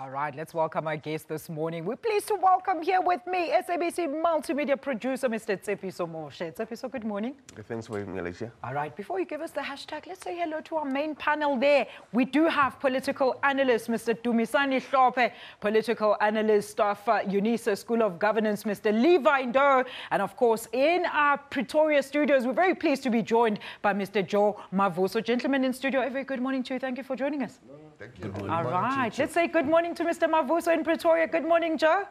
All right, let's welcome our guest this morning. We're pleased to welcome here with me SABC multimedia producer, Mr. Tshepiso Moche. Tshepiso, good morning. Thanks for having me, Alicia. All right, before you give us the hashtag, let's say hello to our main panel there. We do have political analyst, Mr. Knysna, political analyst of Knysna School of Governance, Mr. Levi Ndo, and of course, in our Pretoria studios, we're very pleased to be joined by Mr. Joe Mavuso. Gentlemen in studio, a very good morning to you. Thank you for joining us. Thank you. Good morning. All right, let's say good morning to Mr. Mavuso in Pretoria. Good morning, Joe.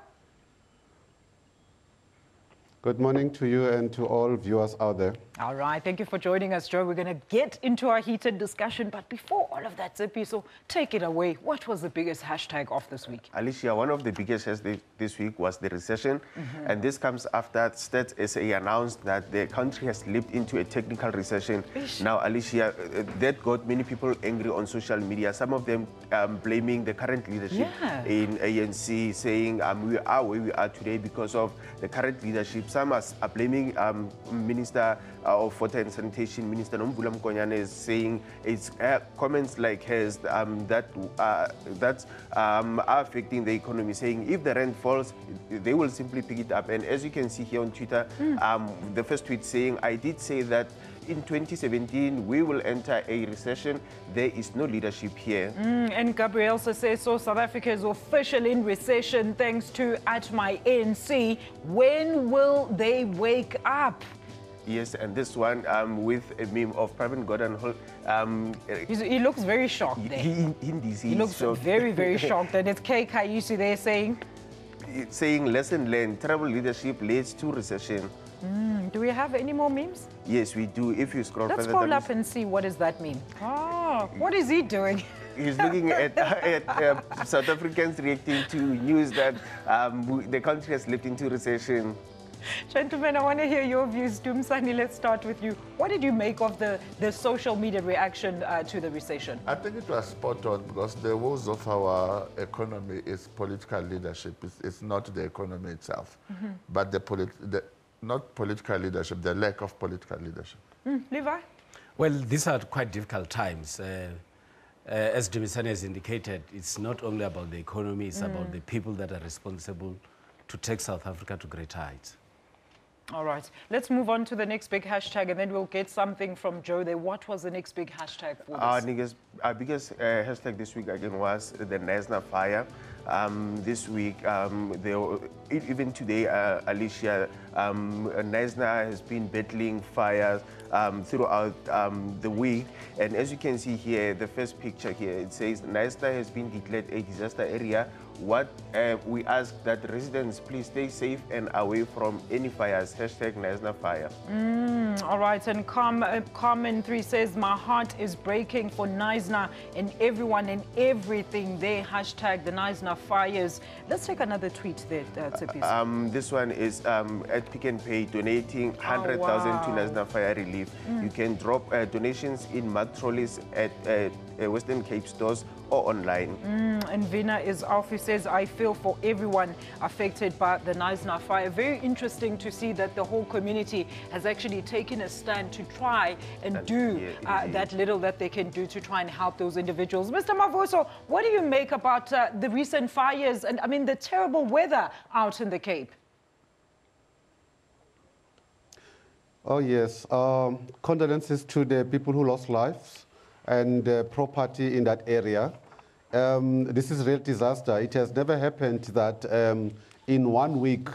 Good morning to you and to all viewers out there. All right, thank you for joining us, Joe. We're going to get into our heated discussion, but before all of that, Tshepiso, take it away. What was the biggest hashtag of this week? Alicia, one of the biggest hashtags this week was the recession, and this comes after Stats SA announced that the country has slipped into a technical recession. Ish. Now, Alicia, that got many people angry on social media, some of them blaming the current leadership in ANC, saying we are where we are today because of the current leadership. Some are blaming Minister of Water and Sanitation, Minister Nombula Mkonyane, is saying it's comments like hers that are affecting the economy, saying if the rent falls, they will simply pick it up. And as you can see here on Twitter, the first tweet saying, I did say that in 2017, we will enter a recession. There is no leadership here. And Gabriel says, so South Africa is officially in recession thanks to @myNC. When will they wake up? Yes, and this one with a meme of Pravin Gordhan. He looks very shocked there. He looks very, very shocked. And it's K. Kayusi there saying, lesson learned, terrible leadership leads to recession. Do we have any more memes? Yes, we do. If you scroll Let's further, scroll up and see what does that mean. What is he doing? He's looking at South Africans reacting to news that the country has slipped into recession. Gentlemen, I want to hear your views. Dumsani, let's start with you. What did you make of the social media reaction to the recession? I think it was spot on because the woes of our economy is political leadership. It's not the economy itself, but not political leadership, the lack of political leadership. Levi? Well, these are quite difficult times. As Dumisani has indicated, it's not only about the economy, it's about the people that are responsible to take South Africa to great heights. All right, let's move on to the next big hashtag and then we'll get something from Joe there. What was the next big hashtag for this? Our biggest hashtag this week again was the Knysna fire. This week, even today, Alicia, Knysna has been battling fires throughout the week. And as you can see here, the first picture here, it says Knysna has been declared a disaster area. What we ask that residents please stay safe and away from any fires. Hashtag Knysna fire. All right, and Carmen 3 says, my heart is breaking for Knysna and everyone and everything there. Hashtag the Knysna fires. Let's take another tweet there, Tshepiso. This one is at Pick and Pay donating 100,000 to Knysna fire relief. You can drop donations in mud trolleys at Western Cape stores or online. And Vina is off. He says, I feel for everyone affected by the Knysna fire. Very interesting to see that the whole community has actually taken a stand to try and do that little that they can do to try and help those individuals. Mr. Mavuso, what do you make about the recent fires and, I mean, the terrible weather out in the Cape? Oh, yes. Condolences to the people who lost lives and property in that area. This is a real disaster. It has never happened that in 1 week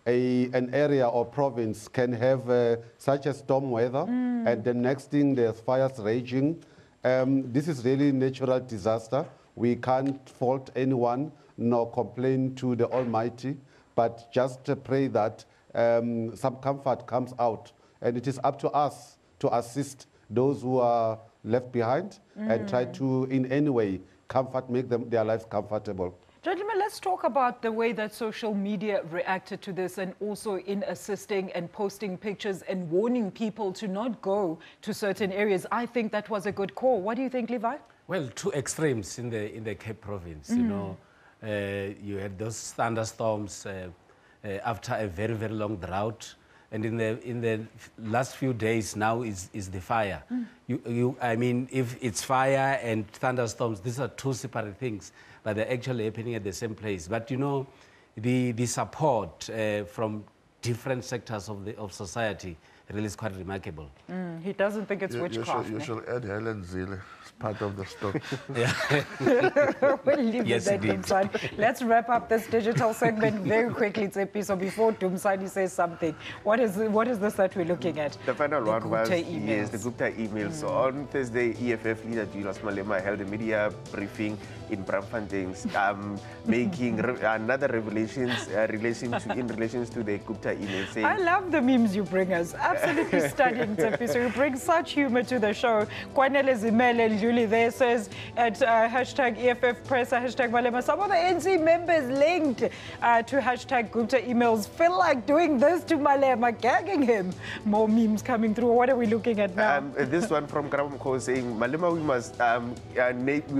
an area or province can have such a storm weather and the next thing there's fires raging. This is really natural disaster. We can't fault anyone nor complain to the Almighty, but just pray that some comfort comes out. And it is up to us to assist those who are left behind and try to, in any way, make their lives comfortable. Gentlemen, let's talk about the way that social media reacted to this and also in assisting and posting pictures and warning people to not go to certain areas. I think that was a good call. What do you think, Levi? Well, two extremes in the Cape Province. You know, you had those thunderstorms after a very, very long drought. And in the last few days now is the fire. I mean, if it's fire and thunderstorms, these are two separate things, but they're actually happening at the same place. But you know, the support from different sectors of society really is quite remarkable. He doesn't think it's witchcraft. You should add Helen Zille as part of the story. We'll leave it there, Dumsani. Let's wrap up this digital segment very quickly, Tshepiso, before Dumsani says something. What is this that we're looking at? The final one was Gupta yes, the Gupta emails. So on Thursday, EFF leader Julius Malema held a media briefing in Braamfontein, making another revelations in relation to the Gupta email. Saying, I love the memes you bring us. Absolutely stunning, Tshepiso. You bring such humor to the show. Kwanele Zimele Julie there says at hashtag EFF Press, hashtag Malema, some of the NC members linked to hashtag Gupta emails feel like doing this to Malema, gagging him. More memes coming through. What are we looking at now? This one from Kramko saying, Malema, we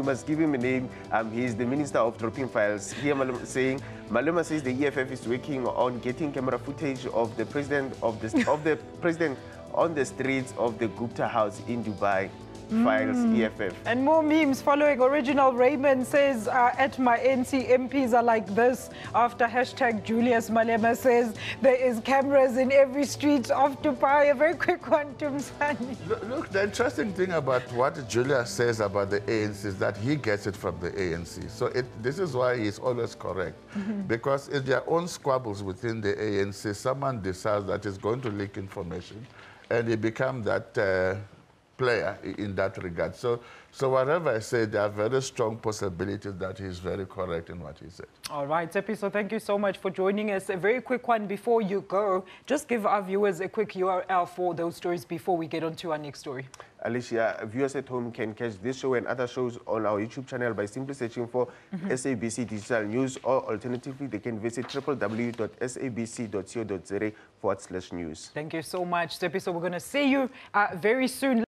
must give him a name. He is the Minister of Dropping Files. Here Malema saying, Malema says the EFF is working on getting camera footage of the president of the president on the streets of the Gupta house in Dubai. Files EFF. And more memes following. Original Raymond says, at my NC MPs are like this. After hashtag Julius Malema says, there is cameras in every street of Dubai. A very quick one, Dumsani. Look, the interesting thing about what Julius says about the ANC is that he gets it from the ANC. So this is why he's always correct. Because in their own squabbles within the ANC, someone decides that is going to leak information, and he becomes that player in that regard. So whatever I say, there are very strong possibilities that he's very correct in what he said. All right, Tshepiso, thank you so much for joining us. A very quick one before you go. Just give our viewers a quick URL for those stories before we get on to our next story. Alicia, viewers at home can catch this show and other shows on our YouTube channel by simply searching for SABC Digital News, or alternatively, they can visit www.sabc.co.za/news. Thank you so much, Tshepiso. We're going to see you very soon.